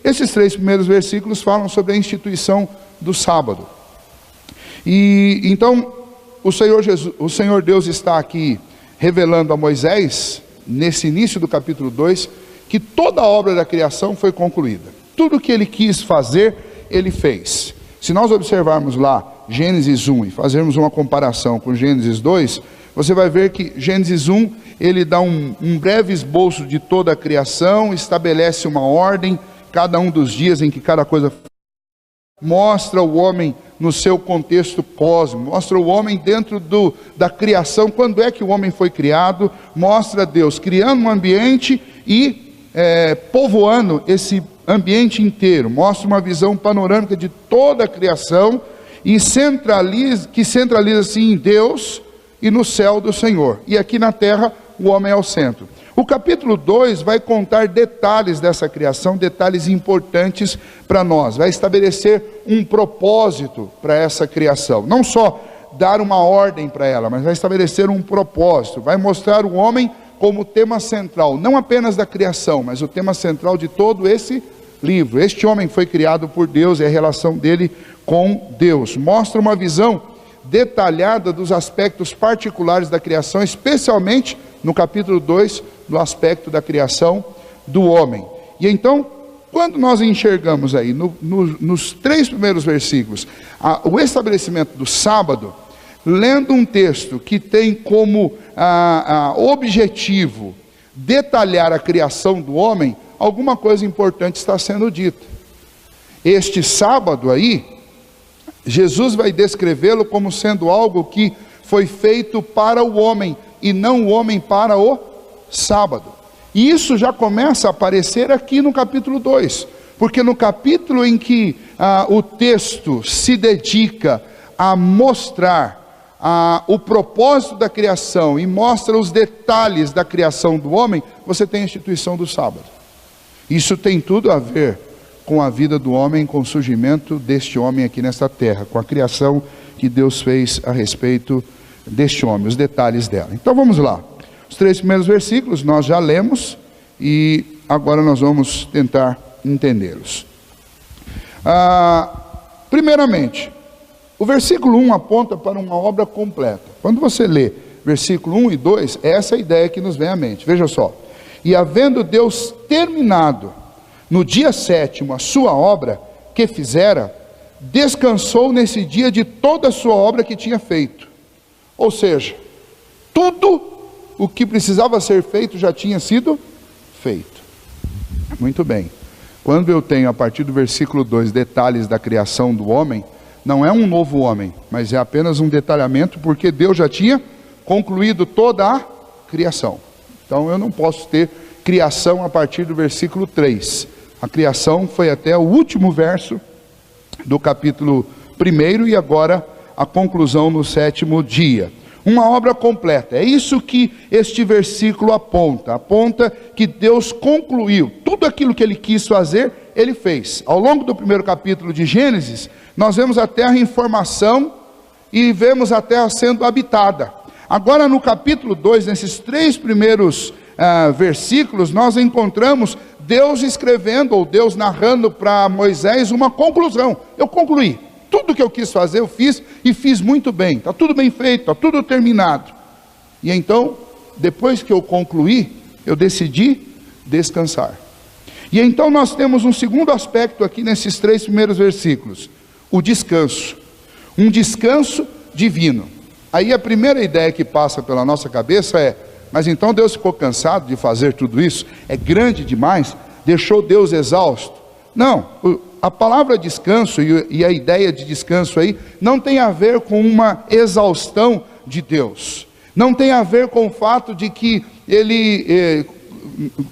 Esses 3 primeiros versículos falam sobre a instituição do sábado. E então o Senhor Deus está aqui revelando a Moisés, nesse início do capítulo 2, que toda a obra da criação foi concluída. Tudo que ele quis fazer, ele fez. Se nós observarmos lá Gênesis 1 e fazermos uma comparação com Gênesis 2, você vai ver que Gênesis 1, ele dá um breve esboço de toda a criação, estabelece uma ordem, cada um dos dias em que cada coisa mostra o homem no seu contexto cósmico, mostra o homem dentro da criação, quando é que o homem foi criado, mostra Deus criando um ambiente e povoando esse ambiente inteiro, mostra uma visão panorâmica de toda a criação e centraliza-se em Deus e no céu do Senhor. E aqui na terra o homem é o centro. O capítulo 2 vai contar detalhes dessa criação, detalhes importantes para nós. Vai estabelecer um propósito para essa criação. Não só dar uma ordem para ela, mas vai estabelecer um propósito. Vai mostrar o homem como tema central, não apenas da criação, mas o tema central de todo esse livro. Este homem foi criado por Deus e a relação dele com Deus. Mostra uma visão detalhada dos aspectos particulares da criação, especialmente no capítulo 2, no aspecto da criação do homem. E então, quando nós enxergamos aí, nos 3 primeiros versículos, o estabelecimento do sábado, lendo um texto que tem como objetivo detalhar a criação do homem, alguma coisa importante está sendo dita. Este sábado aí, Jesus vai descrevê-lo como sendo algo que foi feito para o homem, e não o homem para o sábado. E isso já começa a aparecer aqui no capítulo 2, porque no capítulo em que o texto se dedica a mostrar o propósito da criação e mostra os detalhes da criação do homem, você tem a instituição do sábado. Isso tem tudo a ver com a vida do homem, com o surgimento deste homem aqui nesta terra, com a criação que Deus fez a respeito deste homem, os detalhes dela. Então vamos lá. Os 3 primeiros versículos nós já lemos e agora nós vamos tentar entendê-los. Primeiramente, o versículo 1 aponta para uma obra completa. Quando você lê versículo 1 e 2, é essa a ideia que nos vem à mente. Veja só. E havendo Deus terminado no dia 7º a sua obra que fizera, descansou nesse dia de toda a sua obra que tinha feito. Ou seja, tudo o que precisava ser feito já tinha sido feito. Muito bem. Quando eu tenho a partir do versículo 2 detalhes da criação do homem, não é um novo homem, mas é apenas um detalhamento, porque Deus já tinha concluído toda a criação. Então eu não posso ter criação a partir do versículo 3. A criação foi até o último verso do capítulo 1 e agora a conclusão no 7º dia. Uma obra completa. É isso que este versículo aponta. Aponta que Deus concluiu tudo aquilo que ele quis fazer, ele fez. Ao longo do 1º capítulo de Gênesis, nós vemos a terra em formação e vemos a terra sendo habitada. Agora no capítulo 2, nesses 3 primeiros versículos, nós encontramos Deus escrevendo, ou Deus narrando para Moisés uma conclusão. Eu concluí. Tudo que eu quis fazer, eu fiz e fiz muito bem. Está tudo bem feito, está tudo terminado. E então, depois que eu concluí, eu decidi descansar. E então nós temos um segundo aspecto aqui nesses 3 primeiros versículos. O descanso. Um descanso divino. Aí a primeira ideia que passa pela nossa cabeça é: mas então Deus ficou cansado de fazer tudo isso? É grande demais? Deixou Deus exausto? Não, a palavra descanso e a ideia de descanso aí não tem a ver com uma exaustão de Deus. Não tem a ver com o fato de que ele,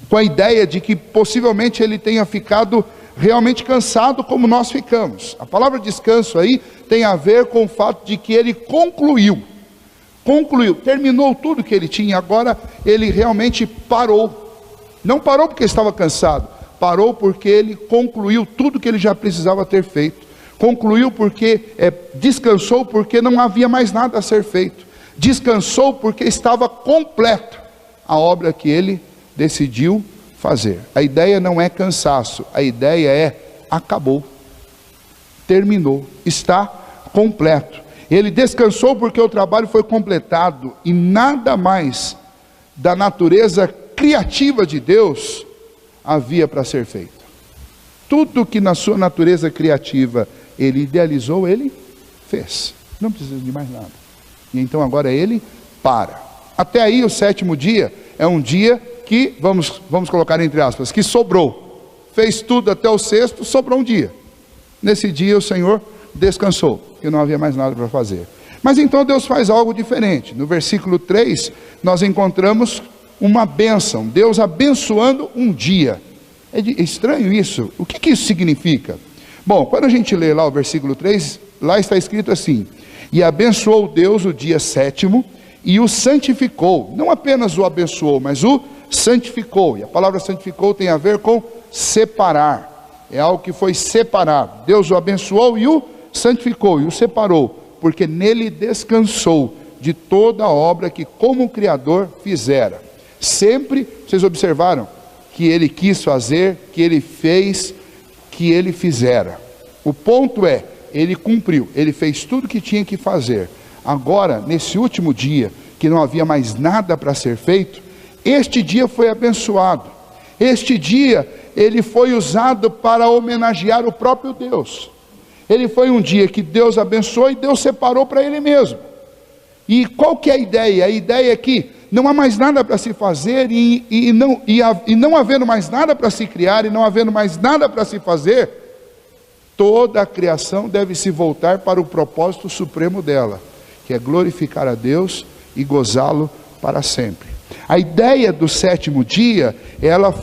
com a ideia de que possivelmente ele tenha ficado realmente cansado como nós ficamos. A palavra descanso aí tem a ver com o fato de que ele concluiu, terminou tudo que ele tinha, agora ele realmente parou. Não parou porque estava cansado, parou porque ele concluiu tudo que ele já precisava ter feito. Concluiu porque, descansou porque não havia mais nada a ser feito. Descansou porque estava completa a obra que ele decidiu fazer. A ideia não é cansaço, a ideia é acabou, terminou, está completo. Ele descansou porque o trabalho foi completado e nada mais da natureza criativa de Deus havia para ser feito. Tudo que na sua natureza criativa ele idealizou, ele fez. Não precisa de mais nada. E então agora ele para. Até aí o sétimo dia é um dia que, vamos colocar entre aspas, que sobrou. Fez tudo até o sexto, sobrou um dia. Nesse dia o Senhor descansou, e não havia mais nada para fazer. Mas então Deus faz algo diferente. No versículo 3, nós encontramos uma bênção. Deus abençoando um dia. É estranho isso. O que isso significa? Bom, quando a gente lê lá o versículo 3, lá está escrito assim: e abençoou Deus o dia sétimo e o santificou. Não apenas o abençoou, mas o santificou. E a palavra santificou tem a ver com separar. É algo que foi separado. Deus o abençoou e o santificou, e o separou, porque nele descansou de toda a obra que como Criador fizera. Sempre, vocês observaram, que ele quis fazer, que ele fez, que ele fizera. O ponto é, ele cumpriu, ele fez tudo que tinha que fazer. Agora, nesse último dia, que não havia mais nada para ser feito, este dia foi abençoado. Este dia, ele foi usado para homenagear o próprio Deus. Ele foi um dia que Deus abençoou e Deus separou para ele mesmo. E qual que é a ideia? A ideia é que não há mais nada para se fazer e não havendo mais nada para se criar e não havendo mais nada para se fazer, toda a criação deve se voltar para o propósito supremo dela, que é glorificar a Deus e gozá-lo para sempre. A ideia do sétimo dia, ela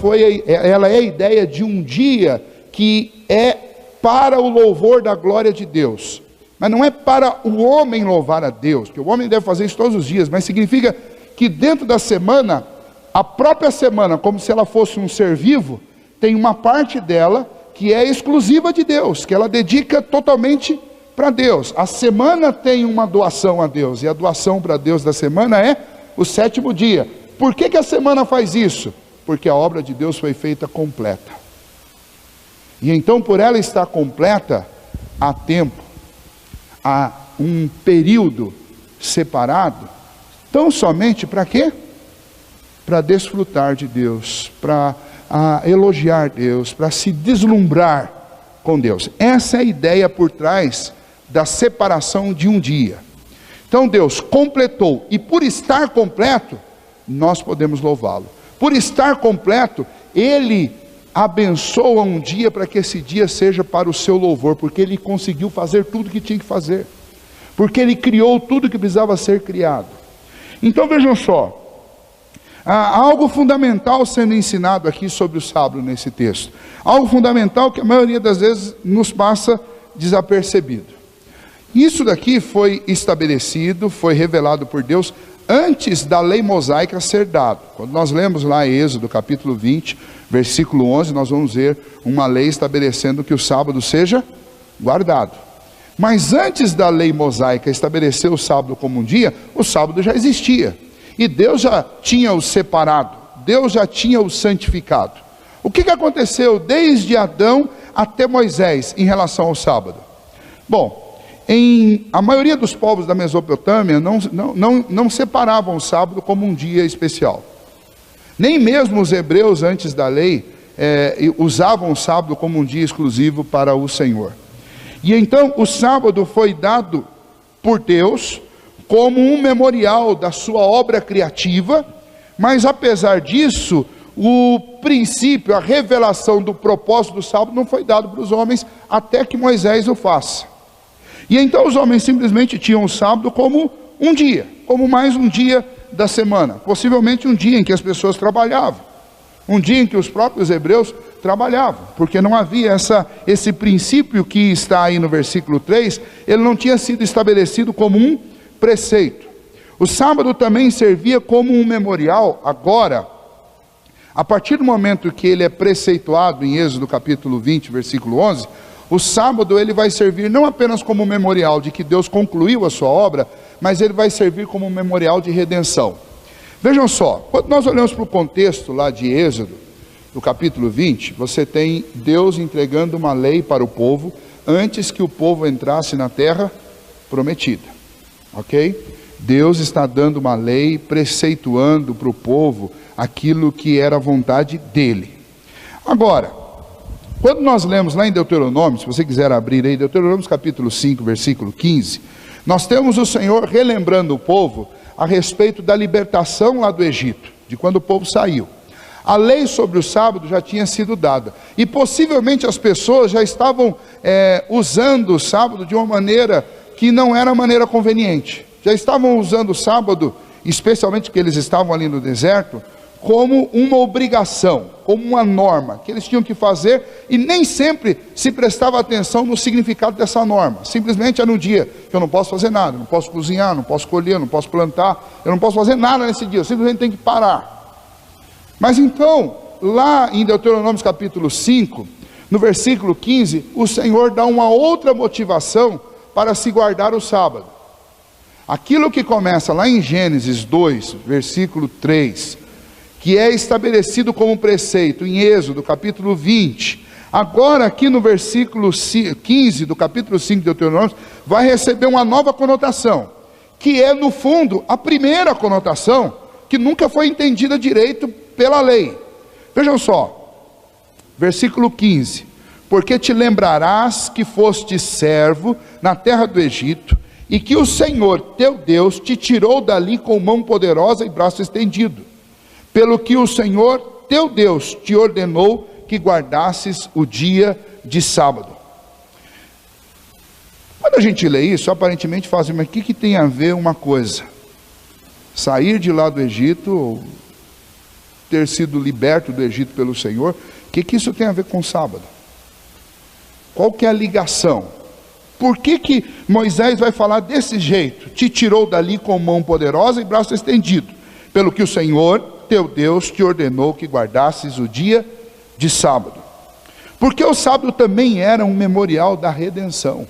é a ideia de um dia que é para o louvor da glória de Deus. Mas não é para o homem louvar a Deus, que o homem deve fazer isso todos os dias, mas significa que dentro da semana, a própria semana, como se ela fosse um ser vivo, tem uma parte dela que é exclusiva de Deus, que ela dedica totalmente para Deus. A semana tem uma doação a Deus, e a doação para Deus da semana é o sétimo dia. Por que a semana faz isso? Porque a obra de Deus foi feita completa. E então, por ela estar completa, há tempo, há um período separado, tão somente para quê? Para desfrutar de Deus, para elogiar Deus, para se deslumbrar com Deus. Essa é a ideia por trás da separação de um dia. Então Deus completou, e por estar completo, nós podemos louvá-lo. Por estar completo, Ele abençoa um dia para que esse dia seja para o seu louvor, porque Ele conseguiu fazer tudo que tinha que fazer, porque Ele criou tudo que precisava ser criado. Então vejam só, há algo fundamental sendo ensinado aqui sobre o sábado nesse texto, algo fundamental que a maioria das vezes nos passa desapercebido. Isso daqui foi estabelecido, foi revelado por Deus antes da lei mosaica ser dada. Quando nós lemos lá em Êxodo capítulo 20, versículo 11, nós vamos ver uma lei estabelecendo que o sábado seja guardado. Mas antes da lei mosaica estabelecer o sábado como um dia, o sábado já existia. E Deus já tinha o separado, Deus já tinha o santificado. O que aconteceu desde Adão até Moisés em relação ao sábado? Bom, a maioria dos povos da Mesopotâmia não separavam o sábado como um dia especial. Nem mesmo os hebreus antes da lei usavam o sábado como um dia exclusivo para o Senhor. E então o sábado foi dado por Deus como um memorial da sua obra criativa, mas apesar disso, o princípio, a revelação do propósito do sábado não foi dado para os homens até que Moisés o faça. E então os homens simplesmente tinham o sábado como um dia, como mais um dia da semana, possivelmente um dia em que as pessoas trabalhavam, um dia em que os próprios hebreus trabalhavam, porque não havia esse princípio que está aí no versículo 3, ele não tinha sido estabelecido como um preceito. O sábado também servia como um memorial. Agora, a partir do momento que ele é preceituado em Êxodo capítulo 20, versículo 11, o sábado ele vai servir não apenas como um memorial de que Deus concluiu a sua obra, mas ele vai servir como um memorial de redenção. Vejam só, quando nós olhamos para o contexto lá de Êxodo, do capítulo 20, você tem Deus entregando uma lei para o povo, antes que o povo entrasse na terra prometida, ok? Deus está dando uma lei, preceituando para o povo aquilo que era a vontade dele. Agora, quando nós lemos lá em Deuteronômio, se você quiser abrir aí, Deuteronômio capítulo 5, versículo 15, nós temos o Senhor relembrando o povo a respeito da libertação lá do Egito, de quando o povo saiu. A lei sobre o sábado já tinha sido dada, e possivelmente as pessoas já estavam usando o sábado de uma maneira que não era a maneira conveniente. Já estavam usando o sábado, especialmente porque eles estavam ali no deserto, como uma obrigação, como uma norma, que eles tinham que fazer, e nem sempre se prestava atenção no significado dessa norma. Simplesmente era um dia que eu não posso fazer nada, não posso cozinhar, não posso colher, não posso plantar, eu não posso fazer nada nesse dia, eu simplesmente tenho que parar. Mas então, lá em Deuteronômio capítulo 5, no versículo 15, o Senhor dá uma outra motivação para se guardar o sábado. Aquilo que começa lá em Gênesis 2, versículo 3, que é estabelecido como preceito em Êxodo capítulo 20, agora aqui no versículo 15 do capítulo 5 de Deuteronômio, vai receber uma nova conotação, que é no fundo a primeira conotação, que nunca foi entendida direito pela lei. Vejam só, versículo 15: porque te lembrarás que foste servo na terra do Egito, e que o Senhor teu Deus te tirou dali com mão poderosa e braço estendido, pelo que o Senhor teu Deus te ordenou que guardasses o dia de sábado. Quando a gente lê isso, aparentemente faz, mas o que tem a ver uma coisa? Sair de lá do Egito, ter sido liberto do Egito pelo Senhor, o que isso tem a ver com o sábado? Qual que é a ligação? Por que Moisés vai falar desse jeito? Te tirou dali com mão poderosa e braço estendido, pelo que o Senhor teu Deus te ordenou que guardasses o dia de sábado. Porque o sábado também era um memorial da redenção.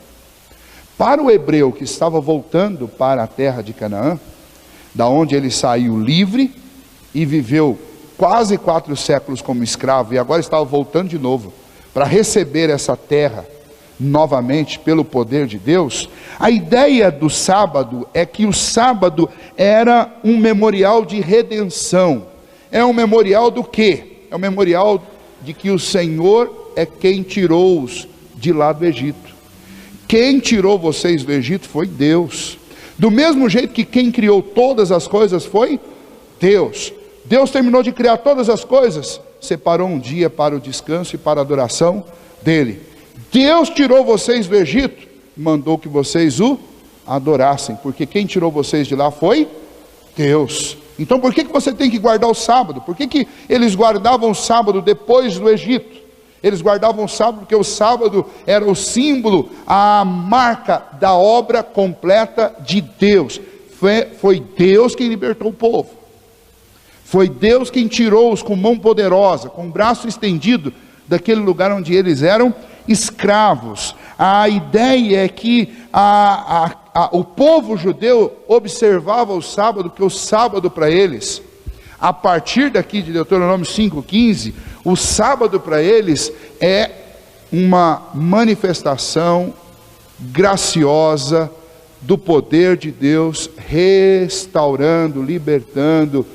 Para o hebreu que estava voltando para a terra de Canaã, da onde ele saiu livre e viveu quase 4 séculos como escravo, e agora estava voltando de novo para receber essa terra novamente pelo poder de Deus, a ideia do sábado é que o sábado era um memorial de redenção. É um memorial do quê? É um memorial de que o Senhor é quem tirou-os de lá do Egito. Quem tirou vocês do Egito foi Deus. Do mesmo jeito que quem criou todas as coisas foi Deus. Deus terminou de criar todas as coisas, separou um dia para o descanso e para a adoração dele. Deus tirou vocês do Egito, mandou que vocês o adorassem, porque quem tirou vocês de lá foi Deus. Então por que você tem que guardar o sábado? Por que eles guardavam o sábado depois do Egito? Eles guardavam o sábado porque o sábado era o símbolo, a marca da obra completa de Deus. Foi Deus quem libertou o povo. Foi Deus quem tirou-os com mão poderosa, com o braço estendido, daquele lugar onde eles eram escravos. A ideia é que o povo judeu observava o sábado, porque o sábado para eles, a partir daqui de Deuteronômio 5,15, o sábado para eles é uma manifestação graciosa do poder de Deus, restaurando, libertando,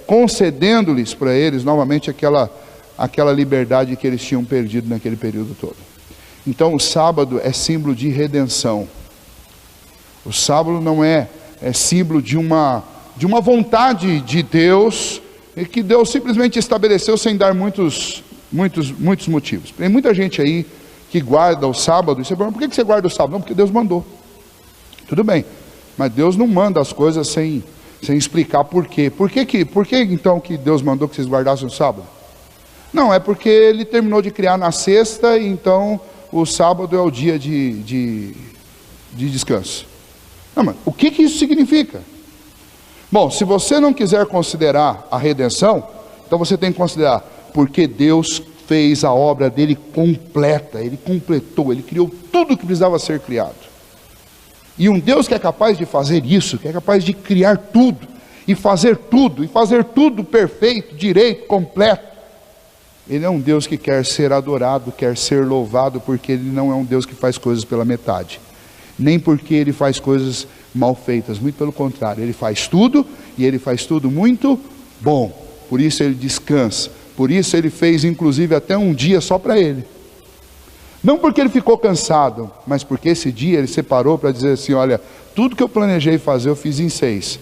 concedendo-lhes para eles novamente aquela liberdade que eles tinham perdido naquele período todo. Então o sábado é símbolo de redenção. O sábado não é símbolo de uma vontade de Deus, que Deus simplesmente estabeleceu sem dar muitos motivos. Tem muita gente aí que guarda o sábado, e você pergunta, por que você guarda o sábado? Não, porque Deus mandou. Tudo bem, mas Deus não manda as coisas sem explicar por quê. Por que então que Deus mandou que vocês guardassem o sábado? Não, é porque Ele terminou de criar na sexta, e então o sábado é o dia de descanso. Não, mas o que isso significa? Bom, se você não quiser considerar a redenção, então você tem que considerar porque Deus fez a obra dele completa, Ele completou, Ele criou tudo o que precisava ser criado. E um Deus que é capaz de fazer isso, que é capaz de criar tudo, e fazer tudo perfeito, direito, completo, Ele é um Deus que quer ser adorado, quer ser louvado, porque Ele não é um Deus que faz coisas pela metade, nem porque Ele faz coisas mal feitas, muito pelo contrário, Ele faz tudo, e Ele faz tudo muito bom. Por isso Ele descansa, por isso Ele fez inclusive até um dia só para Ele. Não porque Ele ficou cansado, mas porque esse dia Ele separou para dizer assim: olha, tudo que eu planejei fazer eu fiz em 6.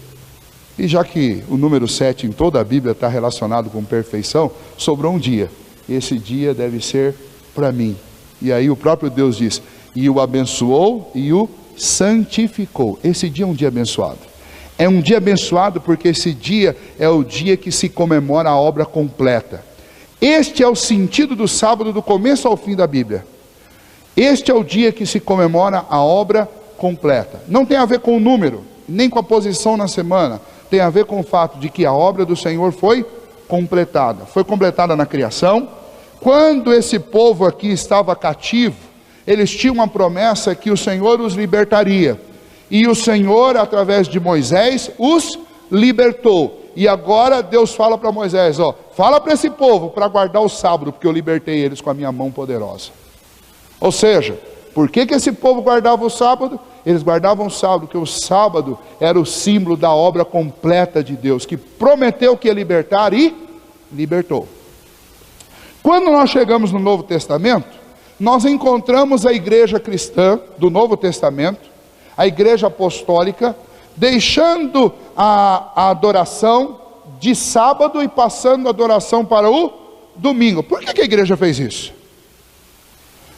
E já que o número 7 em toda a Bíblia está relacionado com perfeição, sobrou um dia. Esse dia deve ser para mim. E aí o próprio Deus diz: e o abençoou e o santificou. Esse dia é um dia abençoado. É um dia abençoado porque esse dia é o dia que se comemora a obra completa. Este é o sentido do sábado, do começo ao fim da Bíblia. Este é o dia que se comemora a obra completa. Não tem a ver com o número, nem com a posição na semana. Tem a ver com o fato de que a obra do Senhor foi completada. Foi completada na criação. Quando esse povo aqui estava cativo, eles tinham uma promessa que o Senhor os libertaria. E o Senhor, através de Moisés, os libertou. E agora Deus fala para Moisés: fala para esse povo para guardar o sábado, porque eu libertei eles com a minha mão poderosa. Ou seja, por que esse povo guardava o sábado? Eles guardavam o sábado, porque o sábado era o símbolo da obra completa de Deus, que prometeu que ia libertar e libertou. Quando nós chegamos no Novo Testamento, nós encontramos a igreja cristã do Novo Testamento, a igreja apostólica, deixando a adoração de sábado e passando a adoração para o domingo. Por que a igreja fez isso?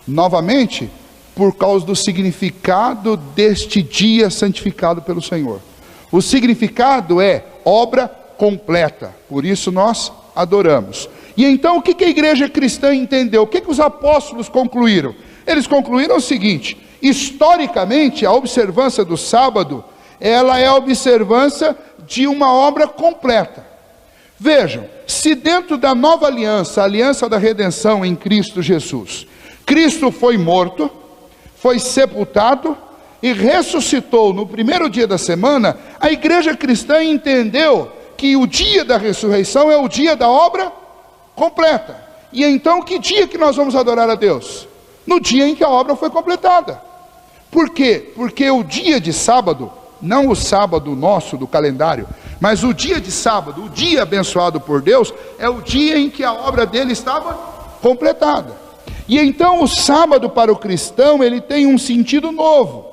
Novamente, por causa do significado deste dia santificado pelo Senhor. O significado é obra completa, por isso nós adoramos. E então o que a igreja cristã entendeu? O que os apóstolos concluíram? Eles concluíram o seguinte: historicamente a observância do sábado, ela é a observância de uma obra completa. Vejam, se dentro da nova aliança, a aliança da redenção em Cristo Jesus, Cristo foi morto, foi sepultado e ressuscitou no primeiro dia da semana, a igreja cristã entendeu que o dia da ressurreição é o dia da obra completa. E então que dia que nós vamos adorar a Deus? No dia em que a obra foi completada. Por quê? Porque o dia de sábado, não o sábado nosso do calendário, mas o dia de sábado, o dia abençoado por Deus, é o dia em que a obra dele estava completada. E então o sábado para o cristão, ele tem um sentido novo.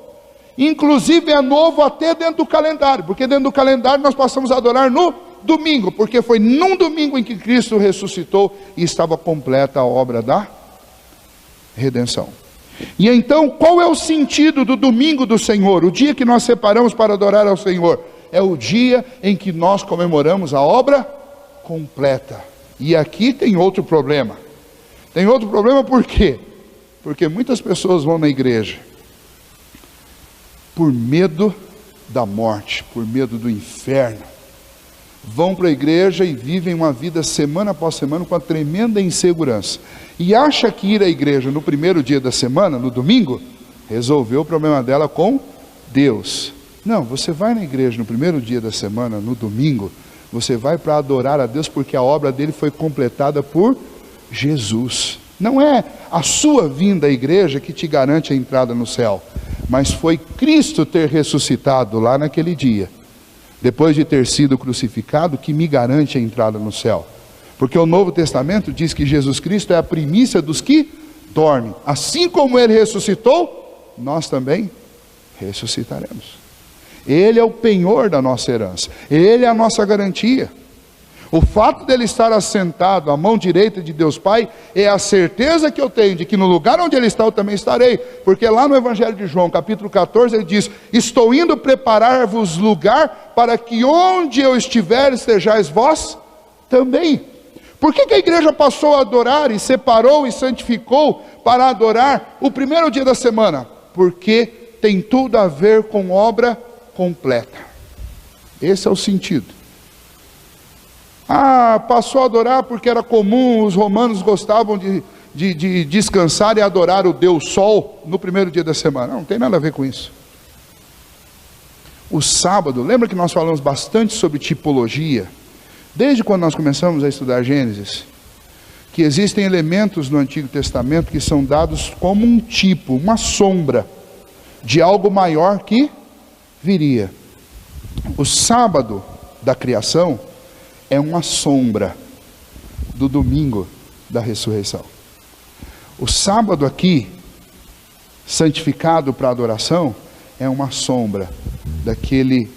Inclusive é novo até dentro do calendário, porque dentro do calendário nós passamos a adorar no domingo, porque foi num domingo em que Cristo ressuscitou e estava completa a obra da redenção. E então qual é o sentido do domingo do Senhor? O dia que nós separamos para adorar ao Senhor é o dia em que nós comemoramos a obra completa. E aqui tem outro problema. Tem outro problema por quê? Porque muitas pessoas vão na igreja por medo da morte, por medo do inferno. Vão para a igreja e vivem uma vida semana após semana com uma tremenda insegurança. E acha que ir à igreja no primeiro dia da semana, no domingo, resolveu o problema dela com Deus. Não, você vai na igreja no primeiro dia da semana, no domingo, você vai para adorar a Deus porque a obra dele foi completada por Jesus. Não é a sua vinda à igreja que te garante a entrada no céu, mas foi Cristo ter ressuscitado lá naquele dia, depois de ter sido crucificado, que me garante a entrada no céu. Porque o Novo Testamento diz que Jesus Cristo é a primícia dos que dormem. Assim como ele ressuscitou, nós também ressuscitaremos. Ele é o penhor da nossa herança, ele é a nossa garantia. O fato dele estar assentado à mão direita de Deus Pai é a certeza que eu tenho de que no lugar onde ele está eu também estarei. Porque lá no Evangelho de João, capítulo 14, ele diz: estou indo preparar-vos lugar para que onde eu estiver estejais vós também. Por que a igreja passou a adorar e separou e santificou para adorar o primeiro dia da semana? Porque tem tudo a ver com obra completa. Esse é o sentido. Passou a adorar porque era comum, os romanos gostavam de descansar e adorar o Deus Sol no primeiro dia da semana. Não tem nada a ver com isso. O sábado, lembra que nós falamos bastante sobre tipologia? Desde quando nós começamos a estudar Gênesis, que existem elementos no Antigo Testamento que são dados como um tipo, uma sombra de algo maior que viria. O sábado da criação é uma sombra do domingo da ressurreição. O sábado aqui, santificado para adoração, é uma sombra daquele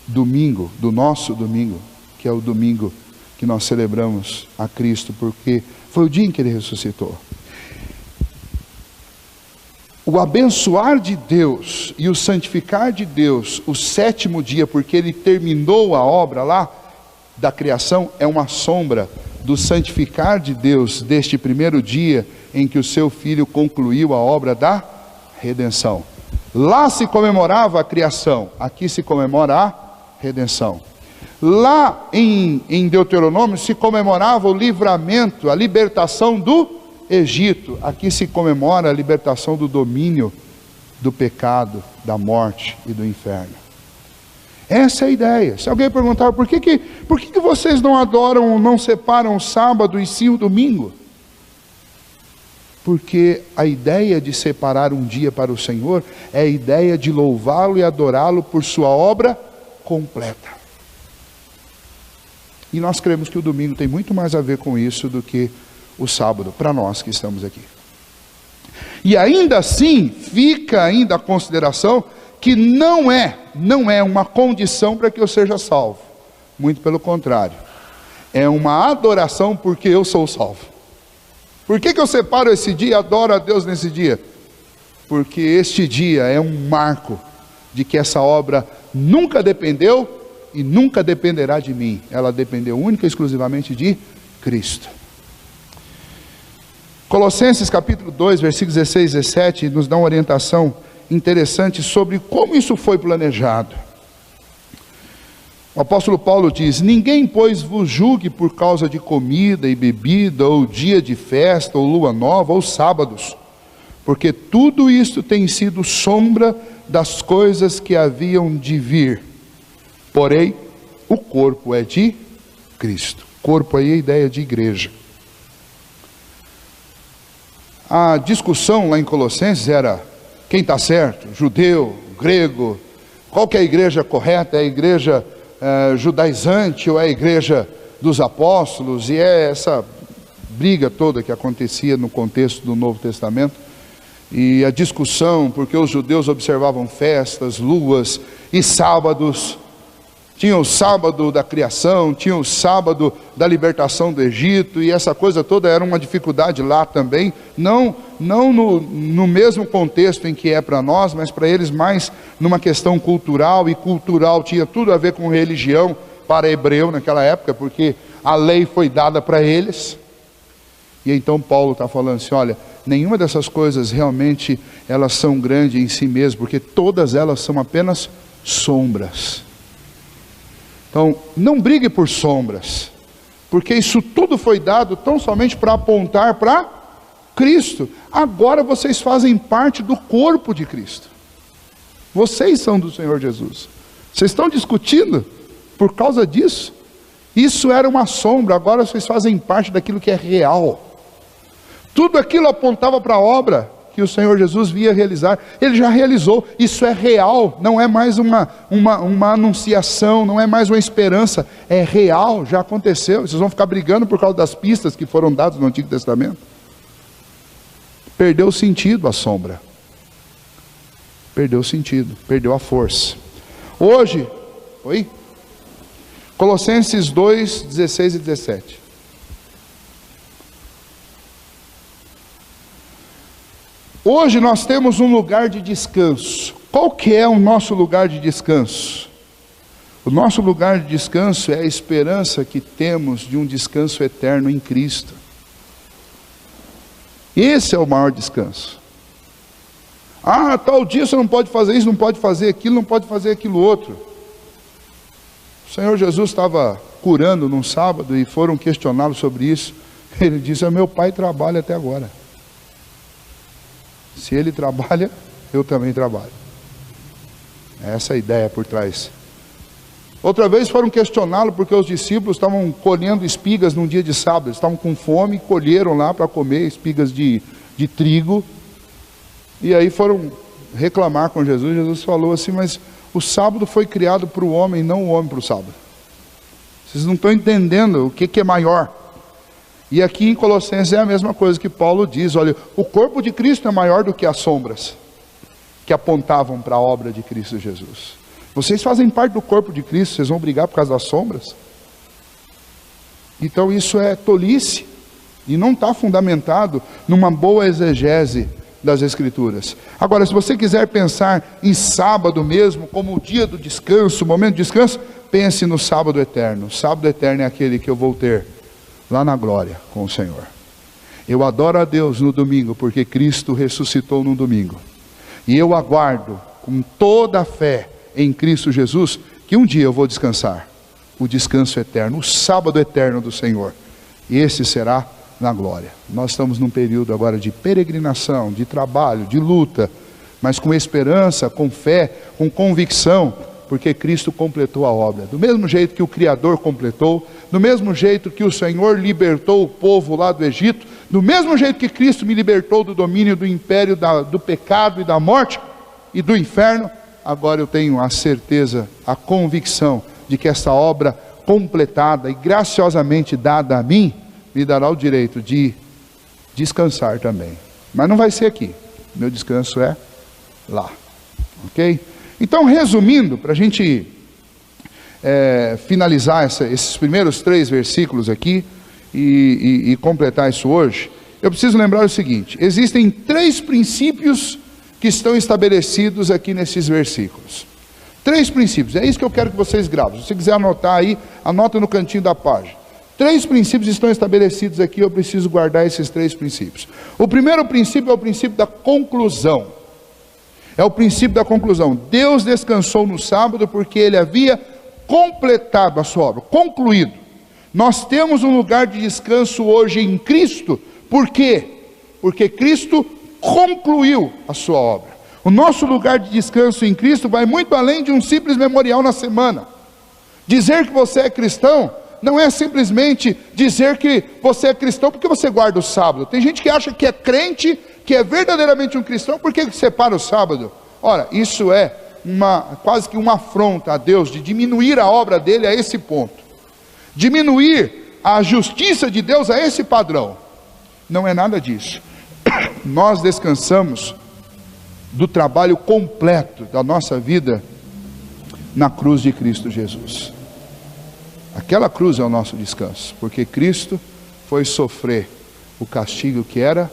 domingo, do nosso domingo, que é o domingo que nós celebramos a Cristo, porque foi o dia em que Ele ressuscitou. O abençoar de Deus e o santificar de Deus, o sétimo dia, porque Ele terminou a obra lá da criação, é uma sombra do santificar de Deus deste primeiro dia em que o seu Filho concluiu a obra da redenção. Lá se comemorava a criação, aqui se comemora a redenção. Lá em Deuteronômio se comemorava o livramento, a libertação do Egito. Aqui se comemora a libertação do domínio do pecado, da morte e do inferno. Essa é a ideia. Se alguém perguntar por que vocês não adoram ou não separam o sábado e sim o domingo? Porque a ideia de separar um dia para o Senhor é a ideia de louvá-lo e adorá-lo por sua obra completa. E nós cremos que o domingo tem muito mais a ver com isso do que o sábado, para nós que estamos aqui. E ainda assim, fica ainda a consideração que não é uma condição para que eu seja salvo. Muito pelo contrário. É uma adoração porque eu sou salvo. Por que eu separo esse dia e adoro a Deus nesse dia? Porque este dia é um marco de que essa obra nunca dependeu e nunca dependerá de mim. Ela dependeu única e exclusivamente de Cristo. Colossenses capítulo 2, versículos 16 e 17, nos dá uma orientação interessante sobre como isso foi planejado. O apóstolo Paulo diz: ninguém, pois, vos julgue por causa de comida e bebida, ou dia de festa, ou lua nova, ou sábados, porque tudo isto tem sido sombra das coisas que haviam de vir. Porém, o corpo é de Cristo. Corpo aí é a ideia de igreja. A discussão lá em Colossenses era quem está certo, judeu, grego, qual que é a igreja correta, é a igreja judaizante ou é a igreja dos apóstolos, e é essa briga toda que acontecia no contexto do Novo Testamento, e a discussão, porque os judeus observavam festas, luas e sábados. Tinha o sábado da criação, tinha o sábado da libertação do Egito, e essa coisa toda era uma dificuldade lá também, não no mesmo contexto em que é para nós, mas para eles mais numa questão cultural, e cultural tinha tudo a ver com religião para hebreu naquela época, porque a lei foi dada para eles. E então Paulo está falando assim: olha, nenhuma dessas coisas realmente elas são grandes em si mesmas, porque todas elas são apenas sombras. Então, não brigue por sombras, porque isso tudo foi dado tão somente para apontar para Cristo. Agora vocês fazem parte do corpo de Cristo. Vocês são do Senhor Jesus. Vocês estão discutindo por causa disso? Isso era uma sombra, agora vocês fazem parte daquilo que é real. Tudo aquilo apontava para a obra que o Senhor Jesus via realizar. Ele já realizou. Isso é real, não é mais uma anunciação, não é mais uma esperança, é real, já aconteceu. Vocês vão ficar brigando por causa das pistas que foram dadas no Antigo Testamento? Perdeu o sentido a sombra, perdeu o sentido, perdeu a força. Hoje, Colossenses 2, 16 e 17. Hoje nós temos um lugar de descanso. Qual que é o nosso lugar de descanso? O nosso lugar de descanso é a esperança que temos de um descanso eterno em Cristo. Esse é o maior descanso. Tal dia você não pode fazer isso, não pode fazer aquilo, não pode fazer aquilo outro. O Senhor Jesus estava curando num sábado e foram questioná-lo sobre isso. Ele disse: meu pai trabalha até agora. Se ele trabalha, eu também trabalho. Essa é a ideia por trás Outra vez foram questioná-lo porque os discípulos estavam colhendo espigas num dia de sábado. Eles estavam com fome, colheram lá para comer espigas de trigo. E aí foram reclamar com Jesus. Jesus falou assim: mas o sábado foi criado para o homem, não o homem para o sábado. Vocês não estão entendendo o que é maior. E aqui em Colossenses é a mesma coisa que Paulo diz: olha, o corpo de Cristo é maior do que as sombras que apontavam para a obra de Cristo Jesus. Vocês fazem parte do corpo de Cristo, vocês vão brigar por causa das sombras? Então isso é tolice, e não está fundamentado numa boa exegese das Escrituras. Agora, se você quiser pensar em sábado mesmo, como o dia do descanso, o momento de descanso, pense no sábado eterno. O sábado eterno é aquele que eu vou ter lá na glória com o Senhor. Eu adoro a Deus no domingo, porque Cristo ressuscitou no domingo. E eu aguardo com toda a fé em Cristo Jesus, que um dia eu vou descansar, o descanso eterno, o sábado eterno do Senhor, e esse será na glória. Nós estamos num período agora de peregrinação, de trabalho, de luta, mas com esperança, com fé, com convicção, porque Cristo completou a obra, do mesmo jeito que o Criador completou, do mesmo jeito que o Senhor libertou o povo lá do Egito, do mesmo jeito que Cristo me libertou do domínio do império do pecado e da morte e do inferno. Agora eu tenho a certeza, a convicção de que essa obra completada e graciosamente dada a mim, me dará o direito de descansar também. Mas não vai ser aqui, meu descanso é lá, ok? Então, resumindo, para a gente finalizar esses primeiros 3 versículos aqui e completar isso hoje, eu preciso lembrar o seguinte: existem 3 princípios que estão estabelecidos aqui nesses versículos. 3 princípios, é isso que eu quero que vocês gravem. Se você quiser anotar aí, anota no cantinho da página. 3 princípios estão estabelecidos aqui, eu preciso guardar esses 3 princípios. O primeiro princípio é o princípio da conclusão. É o princípio da conclusão. Deus descansou no sábado porque Ele havia completado a sua obra, concluído. Nós temos um lugar de descanso hoje em Cristo. Por quê? Porque Cristo concluiu a sua obra. O nosso lugar de descanso em Cristo vai muito além de um simples memorial na semana. Dizer que você é cristão não é simplesmente dizer que você é cristão porque você guarda o sábado. Tem gente que acha que é crente, que é verdadeiramente um cristão porque separa o sábado. Ora, isso é quase que uma afronta a Deus, de diminuir a obra dele a esse ponto, diminuir a justiça de Deus a esse padrão. Não é nada disso. Nós descansamos do trabalho completo da nossa vida na cruz de Cristo Jesus. Aquela cruz é o nosso descanso, porque Cristo foi sofrer o castigo que era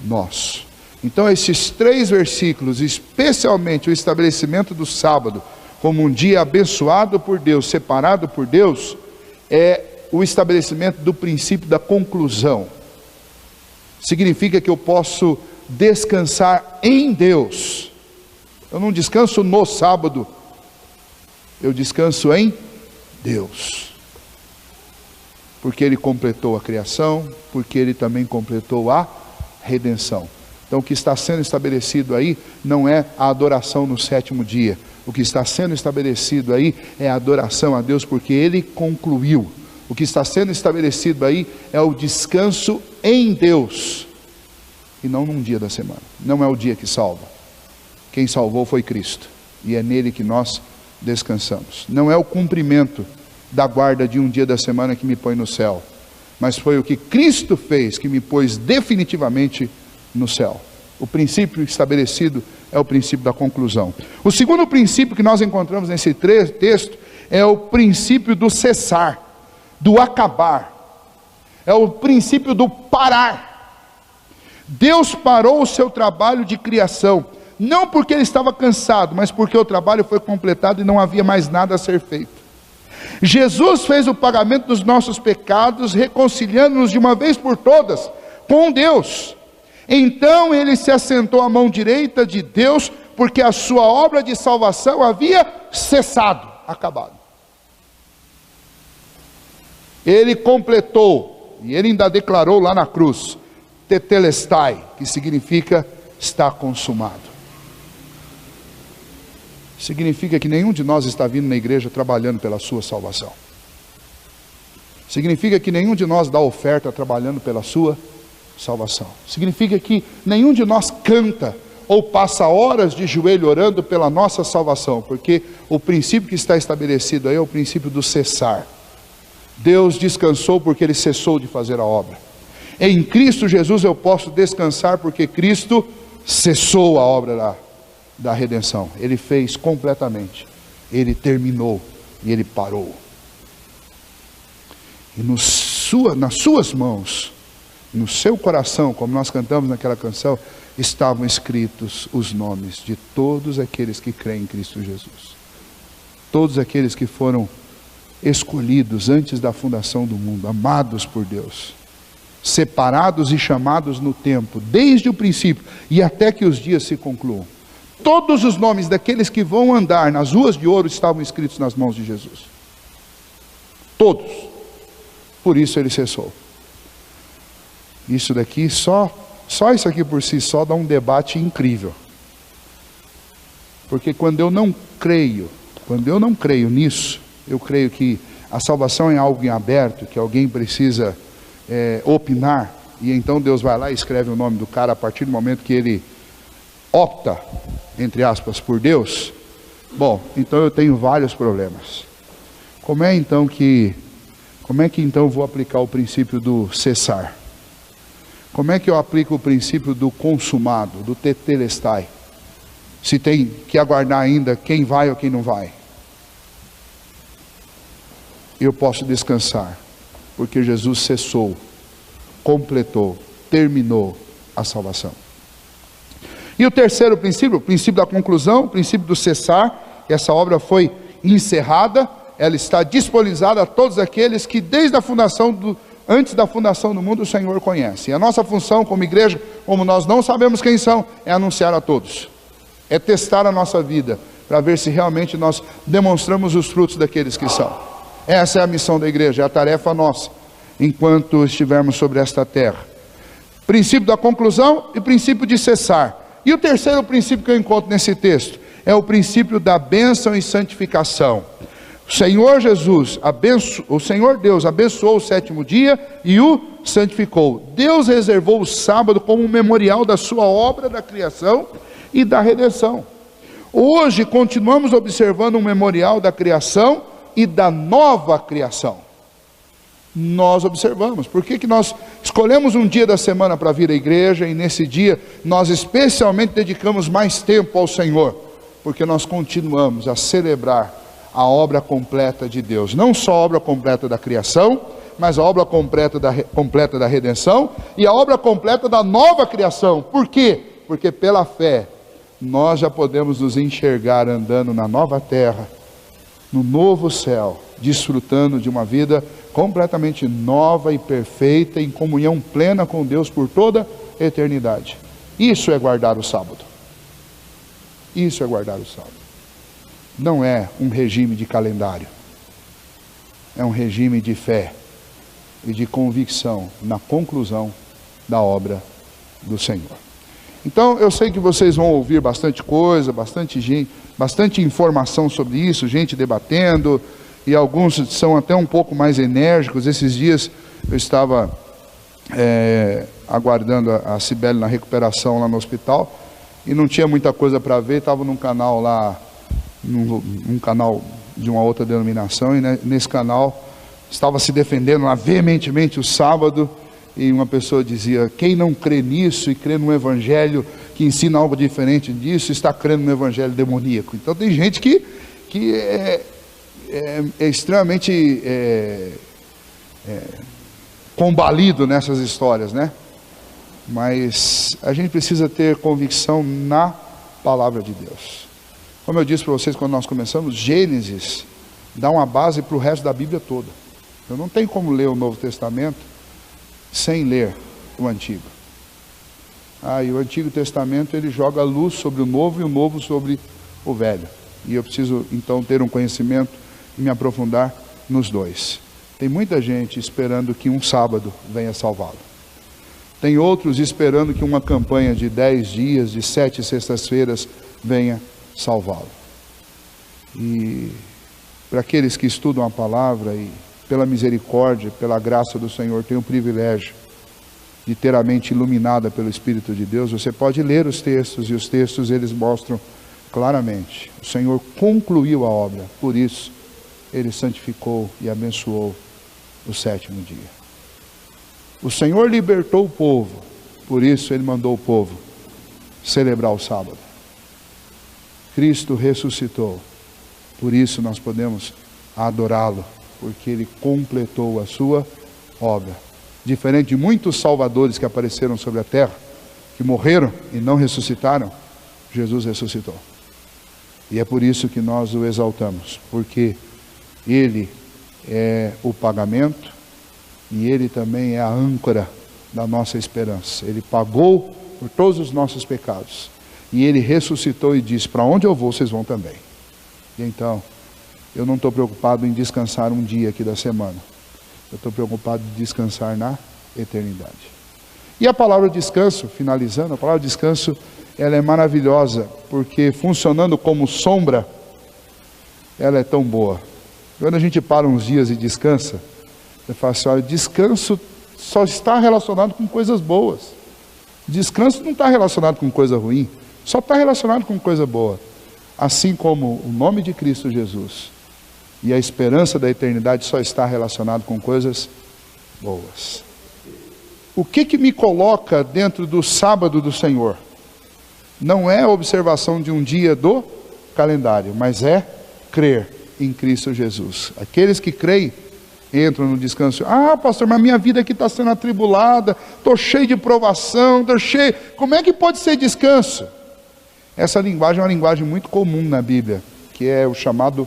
nosso. Então esses 3 versículos, especialmente o estabelecimento do sábado como um dia abençoado por Deus, separado por Deus, é o estabelecimento do princípio da conclusão. Significa que eu posso descansar em Deus. Eu não descanso no sábado, eu descanso em Deus, porque Ele completou a criação, porque Ele também completou a redenção. Então o que está sendo estabelecido aí não é a adoração no 7º dia, o que está sendo estabelecido aí é a adoração a Deus, porque Ele concluiu. O que está sendo estabelecido aí é o descanso em Deus, e não num dia da semana. Não é o dia que salva. Quem salvou foi Cristo, e é nele que nós descansamos. Não é o cumprimento da guarda de um dia da semana que me põe no céu, mas foi o que Cristo fez que me pôs definitivamente no céu. O princípio estabelecido é o princípio da conclusão. O segundo princípio que nós encontramos nesse texto é o princípio do cessar, do acabar. É o princípio do parar. Deus parou o seu trabalho de criação, não porque Ele estava cansado, mas porque o trabalho foi completado e não havia mais nada a ser feito. Jesus fez o pagamento dos nossos pecados, reconciliando-nos de uma vez por todas com Deus. Então Ele se assentou à mão direita de Deus, porque a sua obra de salvação havia cessado, acabado. Ele completou, e Ele ainda declarou lá na cruz, tetelestai, que significa está consumado. significa que nenhum de nós está vindo na igreja trabalhando pela sua salvação. Significa que nenhum de nós dá oferta trabalhando pela sua salvação. Significa que nenhum de nós canta ou passa horas de joelho orando pela nossa salvação, porque o princípio que está estabelecido aí é o princípio do cessar. Deus descansou porque Ele cessou de fazer a obra. Em Cristo Jesus eu posso descansar porque Cristo cessou a obra da redenção. Ele fez completamente, Ele terminou e Ele parou. E nas suas mãos, no seu coração, como nós cantamos naquela canção, estavam escritos os nomes de todos aqueles que creem em Cristo Jesus. Todos aqueles que foram escolhidos antes da fundação do mundo, amados por Deus, separados e chamados no tempo, desde o princípio e até que os dias se concluam. Todos os nomes daqueles que vão andar nas ruas de ouro estavam escritos nas mãos de Jesus. Todos. Por isso Ele cessou. Isso daqui, só isso aqui por si só dá um debate incrível. Porque quando eu não creio nisso, eu creio que a salvação é algo em aberto, que alguém precisa opinar, e então Deus vai lá e escreve o nome do cara a partir do momento que ele opta, entre aspas, por Deus. Bom, então eu tenho vários problemas. Como é que então eu vou aplicar o princípio do cessar? Como é que eu aplico o princípio do consumado, do tetelestai? Se tem que aguardar ainda quem vai ou quem não vai. Eu posso descansar, porque Jesus cessou, completou, terminou a salvação. E o terceiro princípio, o princípio da conclusão, o princípio do cessar, essa obra foi encerrada, ela está disponibilizada a todos aqueles que antes da fundação do mundo o Senhor conhece. E a nossa função como igreja, como nós não sabemos quem são, é anunciar a todos. É testar a nossa vida, para ver se realmente nós demonstramos os frutos daqueles que são. Essa é a missão da igreja, é a tarefa nossa, enquanto estivermos sobre esta terra. Princípio da conclusão e princípio de cessar. E o terceiro princípio que eu encontro nesse texto, é o princípio da bênção e santificação. O Senhor Deus abençoou o sétimo dia e o santificou. Deus reservou o sábado como um memorial da sua obra da criação e da redenção. Hoje continuamos observando um memorial da criação e da nova criação. Nós observamos. Por que nós escolhemos um dia da semana para vir à igreja, e nesse dia nós especialmente dedicamos mais tempo ao Senhor? Porque nós continuamos a celebrar a obra completa de Deus. Não só a obra completa da criação, mas a obra completa da redenção e a obra completa da nova criação. Por quê? Porque pela fé nós já podemos nos enxergar andando na nova terra, no novo céu, desfrutando de uma vida completamente nova e perfeita, em comunhão plena com Deus por toda a eternidade. Isso é guardar o sábado. Isso é guardar o sábado. Não é um regime de calendário. É um regime de fé e de convicção na conclusão da obra do Senhor. Então eu sei que vocês vão ouvir bastante coisa, bastante informação sobre isso, gente debatendo, e alguns são até um pouco mais enérgicos. Esses dias eu estava aguardando a Cibele na recuperação lá no hospital, e não tinha muita coisa para ver, estava num canal lá, num canal de uma outra denominação, e nesse canal estava se defendendo lá veementemente o sábado, e uma pessoa dizia: quem não crê nisso e crê num evangelho que ensina algo diferente disso, está crendo no evangelho demoníaco. Então tem gente que é extremamente combalido nessas histórias, né? Mas a gente precisa ter convicção na palavra de Deus. Como eu disse para vocês quando nós começamos, Gênesis dá uma base para o resto da Bíblia toda. Eu não tenho como ler o Novo Testamento sem ler o Antigo. E o Antigo Testamento ele joga a luz sobre o Novo e o Novo sobre o Velho. E eu preciso então ter um conhecimento e me aprofundar nos dois. Tem muita gente esperando que um sábado venha salvá-lo. Tem outros esperando que uma campanha de 10 dias, de 7 sextas-feiras venha salvá-lo. E para aqueles que estudam a palavra e pela misericórdia, pela graça do Senhor, tem o privilégio de ter a mente iluminada pelo Espírito de Deus, você pode ler os textos, e os textos eles mostram claramente. O Senhor concluiu a obra, por isso Ele santificou e abençoou o sétimo dia. O Senhor libertou o povo, por isso Ele mandou o povo celebrar o sábado. Cristo ressuscitou, por isso nós podemos adorá-lo, porque Ele completou a sua obra. Diferente de muitos salvadores que apareceram sobre a terra, que morreram e não ressuscitaram, Jesus ressuscitou. E é por isso que nós o exaltamos, porque Ele é o pagamento e Ele também é a âncora da nossa esperança. Ele pagou por todos os nossos pecados e Ele ressuscitou e disse: para onde eu vou, vocês vão também. E então, eu não estou preocupado em descansar um dia aqui da semana. Eu estou preocupado em descansar na eternidade. E a palavra descanso, finalizando, a palavra descanso, ela é maravilhosa, porque funcionando como sombra, ela é tão boa. Quando a gente para uns dias e descansa, você fala assim: olha, descanso só está relacionado com coisas boas. Descanso não está relacionado com coisa ruim, só está relacionado com coisa boa. Assim como o nome de Cristo Jesus e a esperança da eternidade só está relacionado com coisas boas. O que me coloca dentro do sábado do Senhor? Não é a observação de um dia do calendário, mas é crer em Cristo Jesus. Aqueles que creem entram no descanso. Ah, pastor, mas minha vida aqui está sendo atribulada, estou cheio de provação, estou cheio... Como é que pode ser descanso? Essa linguagem é uma linguagem muito comum na Bíblia, que é o chamado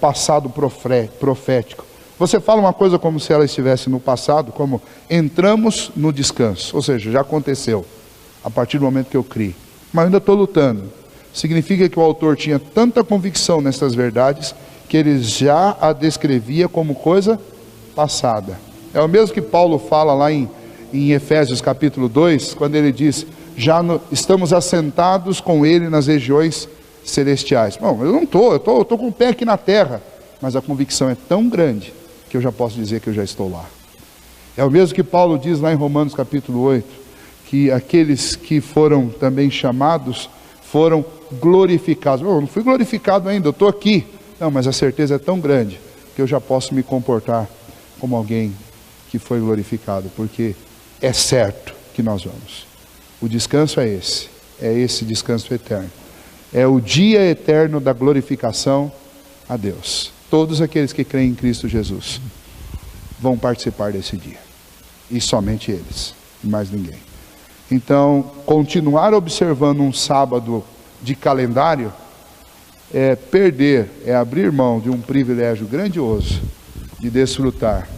passado profético. Você fala uma coisa como se ela estivesse no passado, como entramos no descanso, ou seja, já aconteceu, a partir do momento que eu criei. Mas eu ainda estou lutando. Significa que o autor tinha tanta convicção nessas verdades, que ele já a descrevia como coisa passada. É o mesmo que Paulo fala lá em Efésios capítulo 2, quando ele diz: estamos assentados com ele nas regiões celestiais. Bom, eu não estou, eu estou com o pé aqui na terra, mas a convicção é tão grande, que eu já posso dizer que eu já estou lá. É o mesmo que Paulo diz lá em Romanos capítulo 8, que aqueles que foram também chamados, foram glorificados. Eu não fui glorificado ainda, eu estou aqui. Não, mas a certeza é tão grande, que eu já posso me comportar como alguém que foi glorificado, porque é certo que nós vamos. O descanso é esse descanso eterno. É o dia eterno da glorificação a Deus. Todos aqueles que creem em Cristo Jesus vão participar desse dia. E somente eles, e mais ninguém. Então, continuar observando um sábado de calendário é perder, é abrir mão de um privilégio grandioso de desfrutar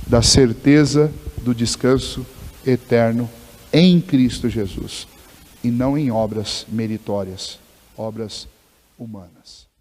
da certeza do descanso eterno em Cristo Jesus, e não em obras meritórias, obras humanas.